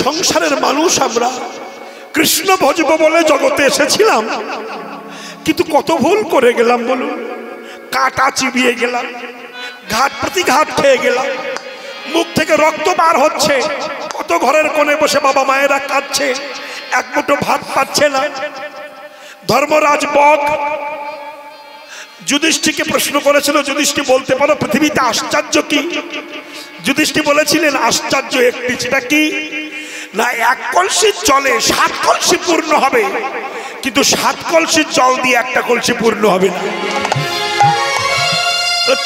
সংসারের মানুষ আমরা কৃষ্ণ ভজব বলে জগতে এসেছিলাম, কিন্তু কত ভুল করে গেলাম বলুন। কাটা চিবিয়ে গেলাম, ঘাট প্রতি ঘাট খেয়ে গেলাম, মুখ থেকে রক্ত বার হচ্ছে, কত ঘরের কোণে বসে বাবা মায়েরা কাঁদছে, এক মুঠো ভাত পাচ্ছে না। ধর্মরাজ বক যুধিষ্ঠিরকে প্রশ্ন করেছিল, যুধিষ্ঠির বলতে পারো পৃথিবীতে আশ্চর্য কি? যুধিষ্ঠির বলেছিলেন আশ্চর্য একটি, সেটা কি না, এক কলসির জলে 7 কলসি পূর্ণ হবে, কিন্তু 7 কলসির জল দিয়ে একটা কলসি পূর্ণ হবে না।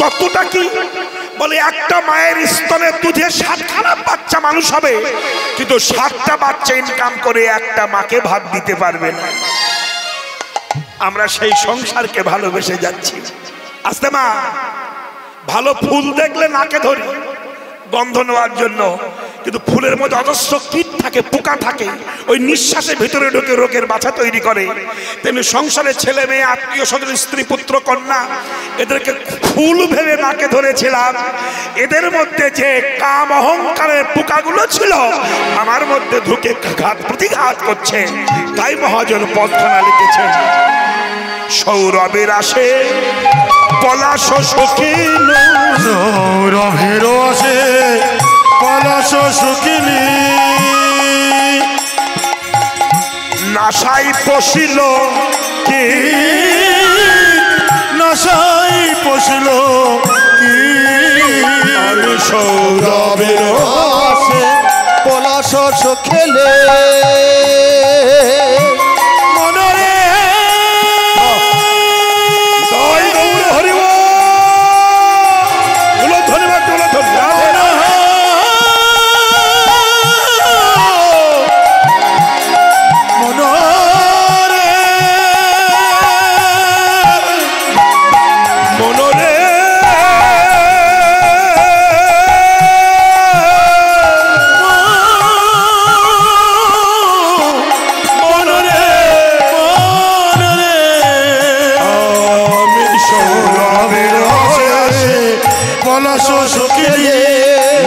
তত্ত্বটা কি? বলে একটা মায়ের স্তনের দুধে 7খানা বাচ্চা মানুষ হবে, কিন্তু 7টা বাচ্চা ইনকাম করে একটা মাকে ভাত দিতে পারবে না। আমরা সেই সংসারকে ভালোবেসে যাচ্ছি। আস্তে মা, ভালো ফুল দেখলে নাকে ধরি গন্ধ নেওয়ার জন্য, কিন্তু ফুলের মধ্যে অজস্র কীট থাকে, পোকা থাকে, ওই নিঃশ্বাসের ভিতরে ঢুকে রোগের বাছা তৈরি করে। তেমনি সংসারে ছেলে মেয়ে, আত্মীয় স্বজন, স্ত্রী পুত্র কন্যা, এদেরকে ফুল ভেবে নাকে ধরেছিলাম। এদের মধ্যে যে কাম অহংকারের পোকাগুলো ছিল আমার মধ্যে ঢুকে ঘাত প্রতিঘাত করছে। তাই মহাজন পদখানা লিখেছেন, সৌরভের আসে পলাশ সখিল, সৌরভের আসে পলাশ সখিলি, নাসাই পশিল কি, নাসাই পশিল কি, সৌরভের আসে পলাশ সখিলে,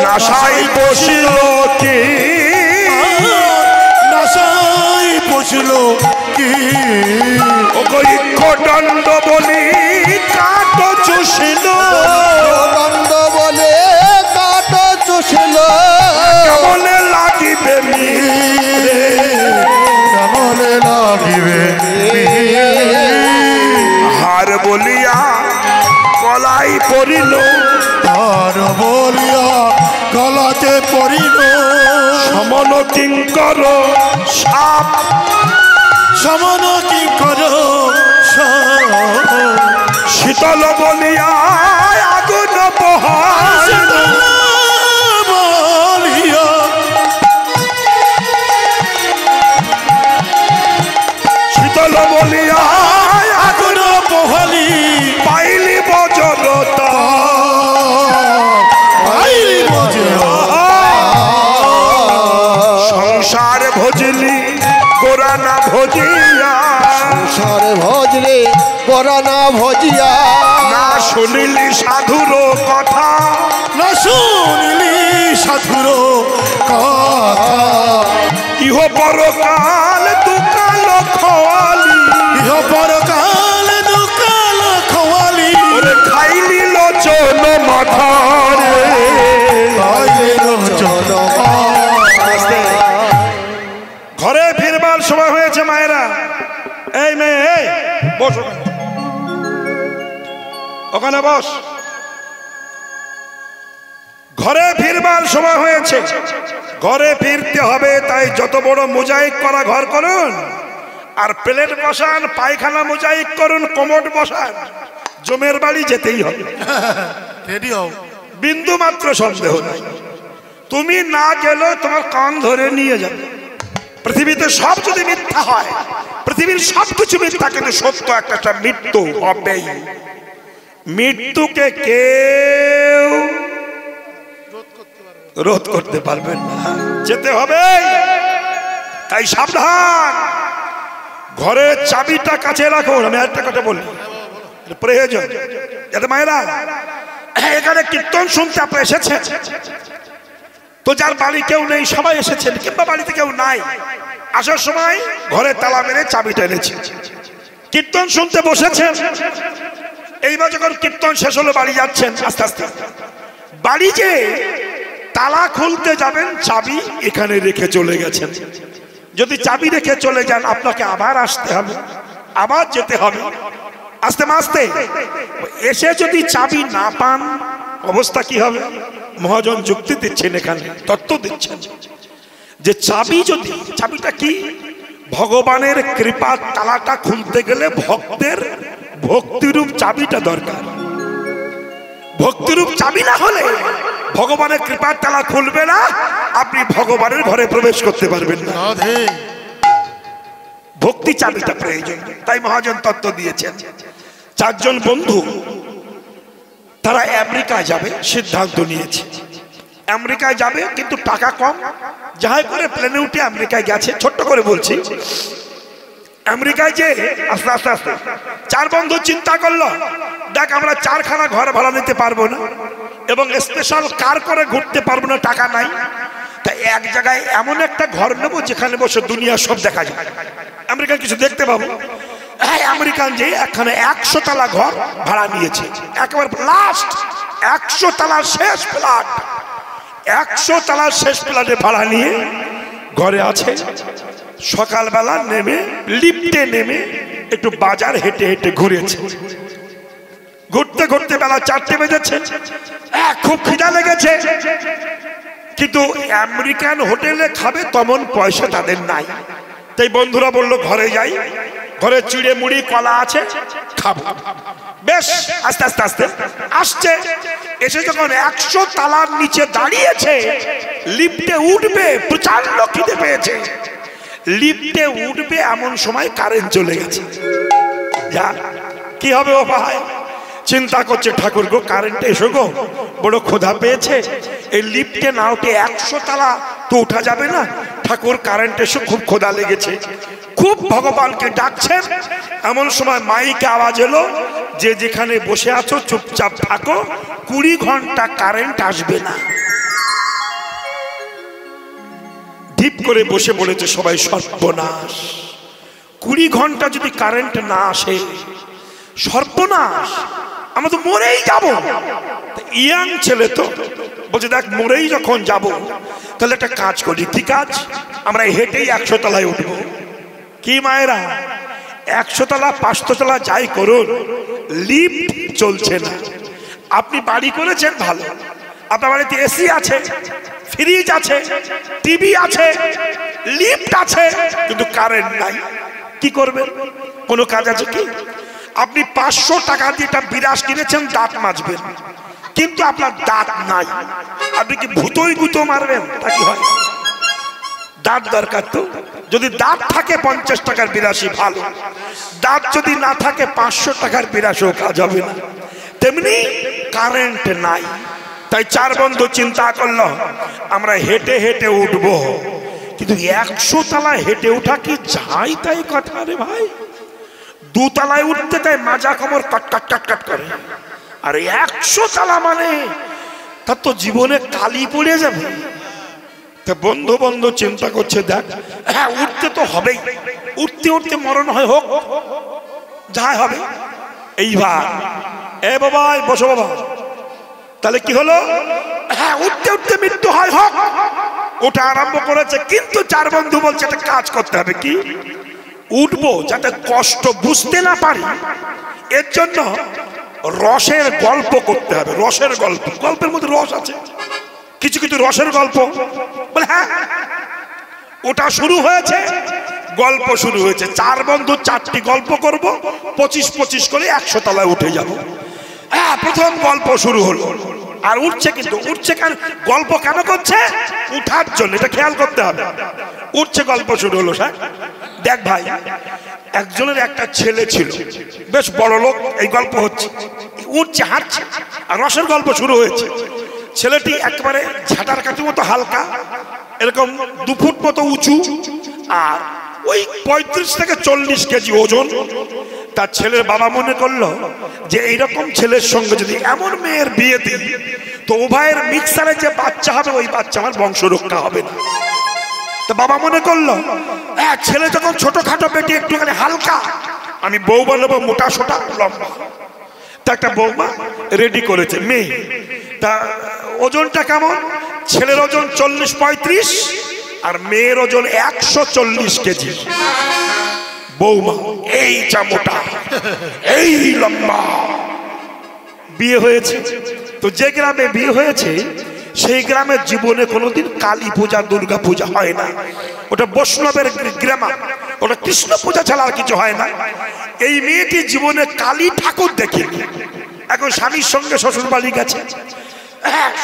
নাসাই পশিল কি, নাসাই পশিল কি, দণ্ড বলি কাট চুষিল, দণ্ড বলে কাট চুষিল, কেমনে লাগিবে মিরে, কেমনে লাগিবে হার বলিয়া গলাই পড়িল, হার বলিয়া গলাতে পড়িল, সমন কিঙ্কর সাপ, সমন কিঙ্কর সাপ, শীতল বলিয়া আগুন বহাইল, বলিয়া শীতল বলিয়া আগুন বহালি, পাইলি বজরতা, পাইলি বজরতা, সংসার ভজলি গোরা না ভজিয়া, সংসার ভজলে গোরা না ভজিয়া, না শুনিলি সাধুর কথা, না শুনিলি সাধুর কথা, ইহ পরকাল দুকাল খোয়ালি, ইহ পরকাল দুকাল খোয়ালি, ওরে খাইলি লোচন মাথারে, খাইলি লোচন মাথারে। ঘরে ফিরবার সময় হয়েছে মায়েরা। এই মেয়ে, এই বস, ওখানে বস। ঘরে ফিরবার সময় হয়েছে, ঘরে ফিরতে হবে। তাই যত বড় মোজাইক করা ঘর করুন, আর প্লেট বসান, পায়খানা মোজাইক করুন, কমোড বসান, জমের বাড়ি যেতেই হবে। রেডি হও, বিন্দু মাত্র সন্দেহ নাই। তুমি না গেলেও তোমার কান ধরে নিয়ে যাবে। পৃথিবীতে সব যদি মিথ্যা হয়, পৃথিবীর সবকিছু মিথ্যা, কিন্তু সত্য একটা, মৃত্যু হবেই। মৃত্যুকে কেউ রোধ করতে পারবেন না, যেতে হবে। তাই সাবধান, ঘরের চাবিটা কাছে রাখুন। আমি একটা কথা বলি, প্রয়োজন। যাতে মায়েরা এখানে কীর্তন শুনতে আপনারা এসেছেন, তো যার বাড়ি কেউ নেই সবাই এসেছেন, কিংবা বাড়িতে কেউ নাই, আসার সময় ঘরে তালা মেরে চাবিটা এনেছে, কীর্তন শুনতে বসেছেন। এইবার যখন কীর্তন শেষ হলো বাড়ি যাচ্ছেন, আস্তে আস্তে বাড়ি যে তালা খুলতে যাবেন চাবি এখানে রেখে চলে গেছেন। যদি চাবি রেখে চলে যান আপনাকে আবার আসতে হবে, আবার যেতে হবে, আস্তে আস্তে এসে যদি চাবি না পান অবস্থা কি হবে? মহাজন যুক্তি দিচ্ছেন, এখানে তত্ত্ব দিচ্ছেন যে চাবিটা কি? ভগবানের কৃপার তালাটা খুলতে গেলে ভক্তের ভক্তিরূপ চাবিটা দরকার। ভক্তিরূপ চাবি না হলে ভগবানের কৃপার তালা খুলবে না, আপনি ভগবানের ঘরে প্রবেশ করতে পারবেন না। ভক্তি চাবিটা প্রয়োজন। তাই মহাজন তত্ত্ব দিয়েছেন। চারজন বন্ধু তারা আমেরিকায় যাবে সিদ্ধান্ত নিয়েছে। আমেরিকায় যাবে কিন্তু টাকা কম, যাই করে প্লেনে উঠে আমেরিকায় গেছে। ছোট্ট করে বলছি, আমেরিকায় যে আস্তে আস্তে আস্তে চার বন্ধু চিন্তা করলো, দেখ আমরা চারখানা ঘর ভাড়া নিতে পারবো না এবং স্পেশাল কার করে ঘুরতে পারবো না, টাকা নাই। তাই এক জায়গায় এমন একটা ঘর নেবো যেখানে বসে দুনিয়া সব দেখা যায়, আমেরিকান কিছু দেখতে পাবো। হ্যাঁ, আমেরিকান যে এখানে 100 তলা ঘর ভাড়া নিয়েছে, একেবারে লাস্ট 100 তলার শেষ ফ্ল্যাট, 100 তলার শেষ ফ্ল্যাটে ভাড়া নিয়ে ঘরে আছে। সকালবেলা নেমে লিফটে নেমে একটু বাজার হেঁটে হেঁটে ঘুরেছে। ঘুরতে ঘুরতে বেলা 4টে বেজেছে, খুব খিদা লেগেছে, কিন্তু আমেরিকান হোটেলে খাবে তেমন পয়সা তাদের নাই। তাই বন্ধুরা বললো ঘরে যাই, ঘরে চিড়ে মুড়ি কলা আছে, খাবো। বেশ আস্তে আস্তে আস্তে আসছে, এসে যখন 100 তলার নিচে দাঁড়িয়েছে, লিফটে উঠবে, প্রচন্ড খিদে পেয়েছে। লিফটে উঠবে এমন সময় কারেন্ট চলে গেছে। যা কি হবে ও ভাই, চিন্তা করছে ঠাকুর গো কারেন্ট এসো গো, বড় ক্ষুধা পেয়েছে, এই লিফটে না উঠে 100 তলা তো উঠা যাবে না, ঠাকুর কারেন্ট এসো, খুব ক্ষুধা লেগেছে। খুব ভগবানকে ডাকছেন, এমন সময় মাইকে আওয়াজ এলো যে যেখানে বসে আছো চুপচাপ থাকো, 20 ঘন্টা কারেন্ট আসবে না। ঢিপ করে বসে বলেছে সবাই সর্বনাশ, 20 ঘন্টা যদি কারেন্ট না আসে সর্বনাশ, আমরা তো মরেই যাব। ইয়াং ছেলে তো বলছে দেখ মরেই যখন যাব তাহলে একটা কাজ করি। কি কাজ? আমরা হেঁটেই 100 তলায় উঠবো। কি মায়েরা, 100 তলা 500 তলা যাই করুন, লিফট চলছে না। আপনি বাড়ি করেছেন ভালো, আপনার বাড়িতে এসি আছে, ফ্রিজ আছে, টিভি আছে, লিফট আছে, কিন্তু কারেন্ট নাই। কি করবেন? কোনো কাজ আছে কি? আপনি 500 টাকা দিয়ে একটা বিরাস কিনেছেন দাঁত মাজবেন, কিন্তু আপনার দাঁত নাই, আপনি কি ভূতই গুতো মারবেন? তা কি হয়? দাঁত দরকার তো। যদি দাঁত থাকে 50 টাকার বিরাশি ভালো, দাঁত যদি না থাকে 500 টাকার বিরাশও কাজ হবে না। তেমনি কারেন্ট নাই। তাই চার বন্ধু চিন্তা করলো আমরা হেঁটে হেঁটে উঠবো, কিন্তু 100 তলায় হেঁটে উঠা কি যাই তাই কথা রে ভাই। 2 তলায় উঠতে তাই মাজা কোমর কাট কাট কাট কাট করে, আর 100 তলা মানে তার তো জীবনে কালি পড়ে যাবে। বন্ধু বন্ধু চিন্তা করছে দেখ, হ্যাঁ উঠতে তো হবেই, উঠতে উঠতে মরণ হয় হোক, যাই হবে। এইবার এ বাবা বসো বাবা, তাহলে কি হলো? হ্যাঁ উঠতে উঠতে মৃত্যু হয় হোক, ওটা আরম্ভ করেছে। কিন্তু চার বন্ধু বলছে একটা কাজ করতে হবে। কি? উঠবো যাতে কষ্ট বুঝতে না পারি, এর জন্য রসের গল্প করতে হবে। রসের গল্প, গল্পের মধ্যে রস আছে, কিছু কিছু রসের গল্প। বলে হ্যাঁ, ওটা শুরু হয়েছে, গল্প শুরু হয়েছে। চার বন্ধু 4টি গল্প করব, 25-25 করে 100 তলায় উঠে যাব। হ্যাঁ, প্রথম গল্প শুরু হলো, আর উঠছে। কিন্তু উঠছে কেন? গল্প কেন করছে? উঠার জন্য, এটা খেয়াল করতে হবে। উঠছে, গল্প শুরু হলো। স্যার দেখ ভাই, একজনের একটা ছেলে ছিল, বেশ বড় লোক। এই গল্প হচ্ছে, উঠছে, হাঁটছে, আর রসের গল্প শুরু হয়েছে। ছেলেটি একেবারে ঝাঁটার কাঠির মতো হালকা, এরকম 2 ফুট মতো উঁচু, আর ওই 35 থেকে 40 কেজি ওজন, তার ছেলের বাবা মনে করলো যে এইরকম ছেলের সঙ্গে যদি এমন মেয়ের বিয়ে দিই তো উভয়ের মিক্সারে যে বাচ্চা হবে ওই বাচ্চা আমার বংশ রক্ষা হবে না। তো বাবা মনে করলো ছেলে যখন ছোটখাটো বেটি একটুখানি হালকা, আমি বউ বলবো মোটা সোটা লম্বা। তা একটা বৌমা রেডি করেছে মেয়ে, তা ওজনটা কেমন? ছেলের ওজন 40-35 আর মেয়ের ওজন 140 কেজি। বৌমা এই চা মোটা, এই লম্বা। বিয়ে হয়েছে, তো যে গ্রামে বিয়ে হয়েছে সেই গ্রামের জীবনে কোনোদিন কালী পূজা দুর্গা পূজা হয় না। ওটা বৈষ্ণবের গ্রাম, ওটা কৃষ্ণ পূজা ছাড়া আর কিছু হয় না। এই মেয়েটি জীবনে কালী ঠাকুর দেখেনি। এখন স্বামীর সঙ্গে শ্বশুর বাড়ি গেছে,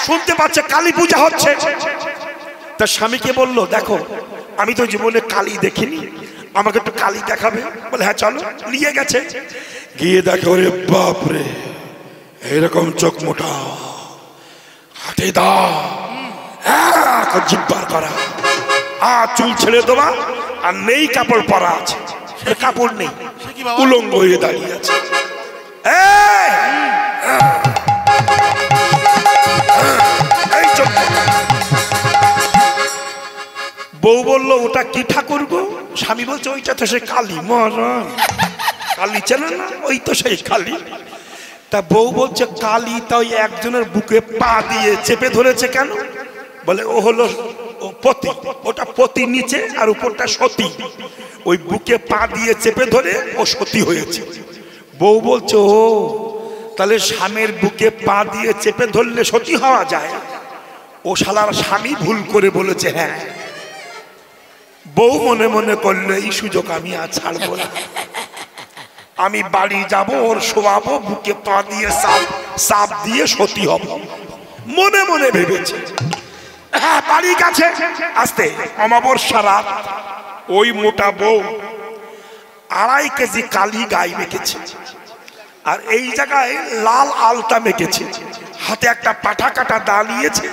শুনতে পাচ্ছে কালী পূজা হচ্ছে। তার স্বামীকে বলল, দেখো আমি তো জীবনে কালী দেখিনি, আমাকে একটু কালী দেখাবে। বলে হ্যাঁ চলো। নিয়ে গেছে, গিয়ে দেখো রে বাপরে এরকম চোখ মোটা, হাতে দা জিব্বার করা, আর চুল ছেড়ে দেওয়া, আর নেই কাপড় পরা আছে, কাপড় নেই, উলঙ্গ হয়ে দাঁড়িয়ে আছে। বউ বলল ওটা কি ঠাকুর গো? স্বামী বলছে ওইটা তো সে কালী। মহারাজ কালী চেনে না? ওই তো সেই কালী। তা বউ বলছে কালী তো ওই একজনের বুকে পা দিয়ে চেপে ধরেছে কেন? বলে ও হলো পতি, ওটা পতি নিচে আর উপরটা সতী, ওই বুকে পা দিয়ে চেপে ধরে ও সতী হয়েছে। বউ বলছে ও তাহলে স্বামীর বুকে পা দিয়ে চেপে ধরলে সতী হওয়া যায়? ও শালার স্বামী ভুল করে বলেছে হ্যাঁ। বউ মনে মনে করলো এই সুযোগ আমি আর ছাড়বো না, আমি বাড়ি যাব, ওর শোয়াবো, বুকে পা দিয়ে সাপ দিয়ে সতী হব, মনে মনে ভেবেছে। হ্যাঁ বাড়ি গেছে, আসতে অমাবস্যা রাত। ওই মোটা বউ 2.5 কেজি কালী গায়ে মেখেছে, আর এই জায়গায় লাল আলতা মেখেছে, হাতে একটা পাঠা কাটা দা নিয়েছে,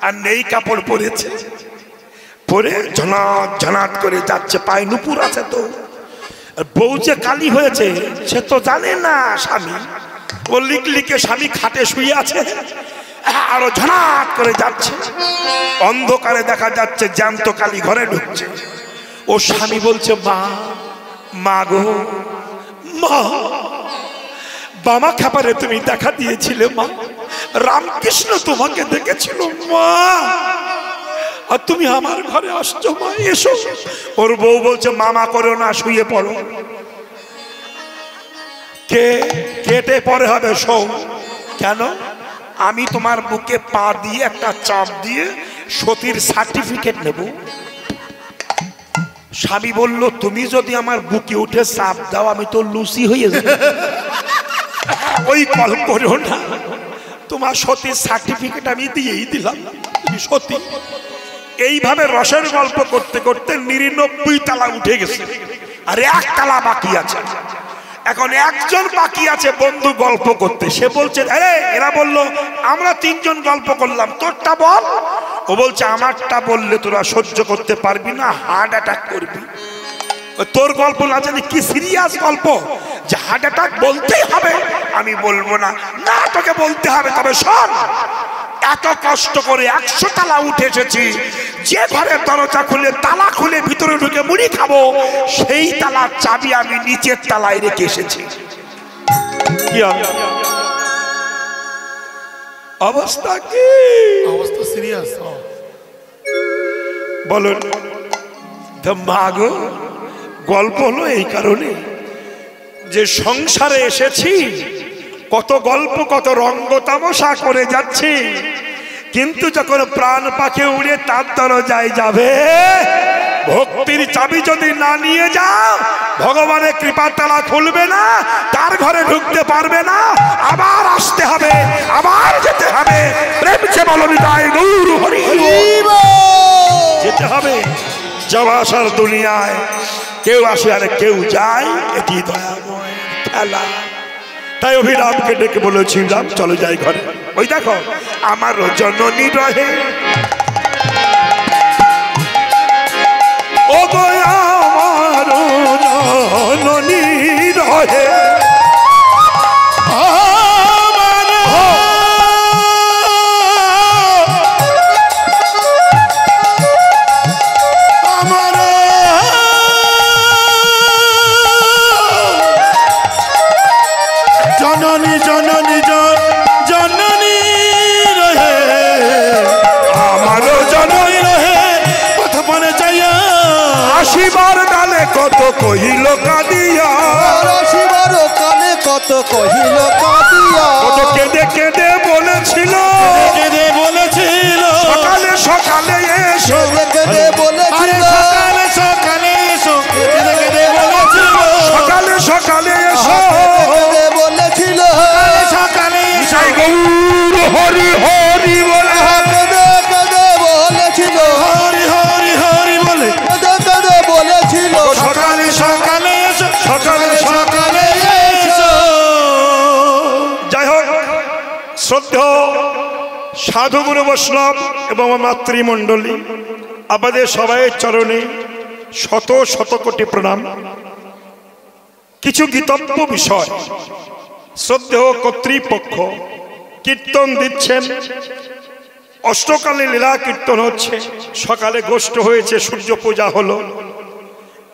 আর নেই কাপড় পরেছে, পরে ঝনাত ঝনাত করে যাচ্ছে, পায়ে নুপুর আছে। তো বউ যে কালী হয়েছে সে তো জানে না স্বামী। ও লিকলিকে স্বামী খাটে শুয়ে আছে, আরো ঝনাত করে যাচ্ছে। অন্ধকারে দেখা যাচ্ছে জ্যান্ত কালী ঘরে ঢুকছে। ও স্বামী বলছে মা, মা গো মা, বামা খাবারে তুমি দেখা দিয়েছিলে মা, রামকৃষ্ণ তোমাকে দেখেছিল মা, আর তুমি আমার ঘরে আসছো মা, এসো। ওর বউ বলছে মামা করো না, শুয়ে পড়ো। কে কেটে পরে হবে শোন। কেন? আমি তোমার বুকে পা দিয়ে একটা চাপ দিয়ে সতীর সার্টিফিকেট নেব। স্বামী বলল তুমি যদি আমার বুকে উঠে চাপ দাও আমি তো লুসি হয়ে যাব। ওই কল করো না, তোমার সতীর সার্টিফিকেট আমি দিয়েই দিলাম, তুমি সতী। এইভাবে রসের গল্প করতে করতে 99 তালা উঠে গেছে, আর 1 তালা বাকি আছে। এখন একজন বাকি আছে বন্ধু গল্প করতে। সে বলছে এরা বললো আমরা 3 জন গল্প করলাম, তোরটা বল। ও বলছে আমারটা বললে তোরা সহ্য করতে পারবি না, হার্ট অ্যাটাক করবি। তোর গল্প না জানি কি সিরিয়াস গল্প যে হার্ট অ্যাটাক বলতেই হবে। আমি বলবো না, না তোকে বলতে হবে। তবে শোন, এত কষ্ট করে 100 তালা উঠে এসেছি, যে ঘরের দরজা খুলে তালা খুলে ভিতরে ঢুকে মুড়ি খাবো, সেই তালার চাবি আমি নিচের তালায় রেখে এসেছি। অবস্থা কি? অবস্থা সিরিয়াস। বলুন মা গো, গল্প হলো এই কারণে যে সংসারে এসেছি, কত গল্প কত রঙ্গ তামাশা করে যাচ্ছি, কিন্তু যখন প্রাণ পাখি উড়ে তার দরজায় যাবে, ভক্তির চাবি যদি না নিয়ে যাও, ভগবানের কৃপার তালা খুলবে না, তার ঘরে ঢুকতে পারবে না, আবার আসতে হবে, আবার যেতে হবে। প্রেম সে বলনি তাই গৌর হরি যেতে হবে। যাওয়া আসার দুনিয়ায় কেউ আসে আর কেউ যায়, এটি দয়াময় খেলা। তাই অভিরামকে ডেকে বলেছিলাম চলো যাই ঘরে। ওই দেখো আমার জননী রহে, ও গো আমার জননী কহে জননী জননী জননী রহে আমারও জননী রহে কথা বলে যাইয়া আসিবার ডালে কত কহিল কাঁদিয়া শিবার কানে কত কহিল কাঁদিয়া কত কেঁদে কেঁদে বলেছিল কেঁদে বলেছিল সকালে সকালে এসো কেঁদে আরে বলেছিল সকালে সকালে এসো কেঁদে কেঁদে বলেছিল সকালে সকালে এসো কেঁদে বলেছিল সকালে এসো জয় গৌর হরি হরি বলে কেঁদে কেঁদে বলেছিল হরি হরি হরি বলে কেঁদে কেঁদে বলেছিল সকালে সকালে এসো সকালে সকালে এসো যাই হোক শ্রদ্ধেয় সাধুগুরু বৈষ্ণব এবং মাতৃমণ্ডলী আমাদের সবাইয়ের চরণে শত শত কোটি প্রণাম। কিছু গীতব্য বিষয় শ্রদ্ধেয় কর্তৃপক্ষ কীর্তন দিচ্ছেন, অষ্টকালে লীলা কীর্তন হচ্ছে, সকালে গোষ্ঠ হয়েছে, সূর্য পূজা হলো।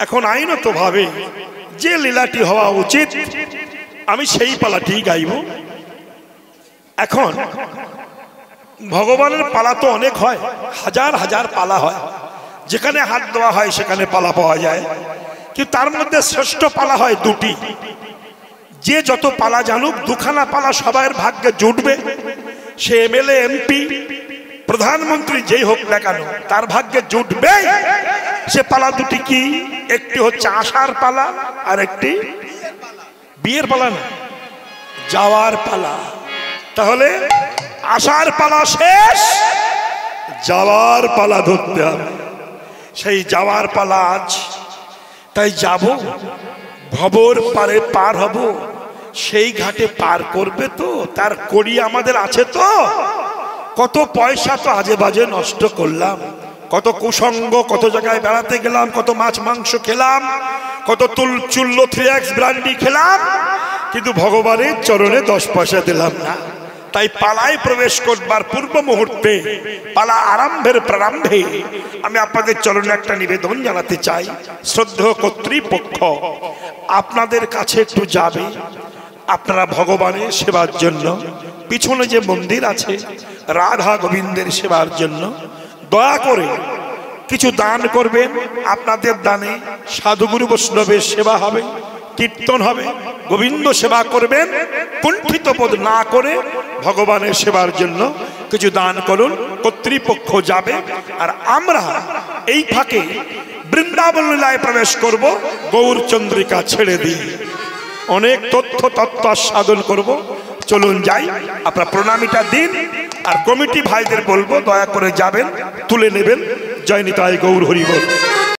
এখন আইনতভাবে যে লীলাটি হওয়া উচিত আমি সেই পালাটি গাইব। এখন ভগবানের পালা তো অনেক হয়, হাজার হাজার পালা হয়, যেখানে হাত দেওয়া হয় সেখানে পালা পাওয়া যায়, কিন্তু তার মধ্যে শ্রেষ্ঠ পালা হয় দুটি। যে যত পালা জানুক, দুখানা পালা সবার ভাগ্যে জুটবে। সে এমএলএ এমপি প্রধানমন্ত্রী যেই হোক না কেন তার ভাগ্যে জুটবে। সে পালা দুটি কি? একটি হচ্ছে আশার পালা, আর একটি বিয়ের পালা না, যাওয়ার পালা। তাহলে আশার পালা শেষ, যাওয়ার পালা ধরতে হবে। সেই যাওয়ার পালা আজ, তাই যাব, ভবর পারে পার হব, সেই ঘাটে পার করবে তো, তার কড়ি আমাদের আছে তো। কত পয়সা তো আজে বাজে নষ্ট করলাম, কত কুসঙ্গ, কত জায়গায় বেড়াতে গেলাম, কত মাছ মাংস খেলাম, কত চুল্লো 3X ব্র্যান্ডি খেলাম, কিন্তু ভগবানের চরণে 10 পয়সা দিলাম না। তাই পালায় প্রবেশ করবার পূর্ব মুহূর্তে, পালা আরম্ভের প্রারম্ভে আমি আপনাদের চরণে একটা নিবেদন জানাতে চাই। শ্রদ্ধেয় কর্তৃপক্ষ আপনাদের কাছে একটু যাবে, আপনারা ভগবানের সেবার জন্য, পিছনে যে মন্দির আছে রাধা গোবিন্দের সেবার জন্য দয়া করে কিছু দান করবেন। আপনাদের দানে সাধুগুরু বৈষ্ণবের সেবা হবে, কীর্তন হবে, গোবিন্দ সেবা করবেন। কুণ্ঠিত বোধ না করে ভগবানের সেবার জন্য কিছু দান করুন। কর্তৃপক্ষ যাবে, আর আমরা এই ফাঁকে বৃন্দাবন লীলায় প্রবেশ করব, গৌরচন্দ্রিকা ছেড়ে দিই, অনেক তথ্য তত্ত্ব সাধন করব। চলুন যাই, আপনারা প্রণামীটা দিন, আর কমিটি ভাইদের বলবো দয়া করে যাবেন, তুলে নেবেন। জয় নিতাই গৌর হরি বল।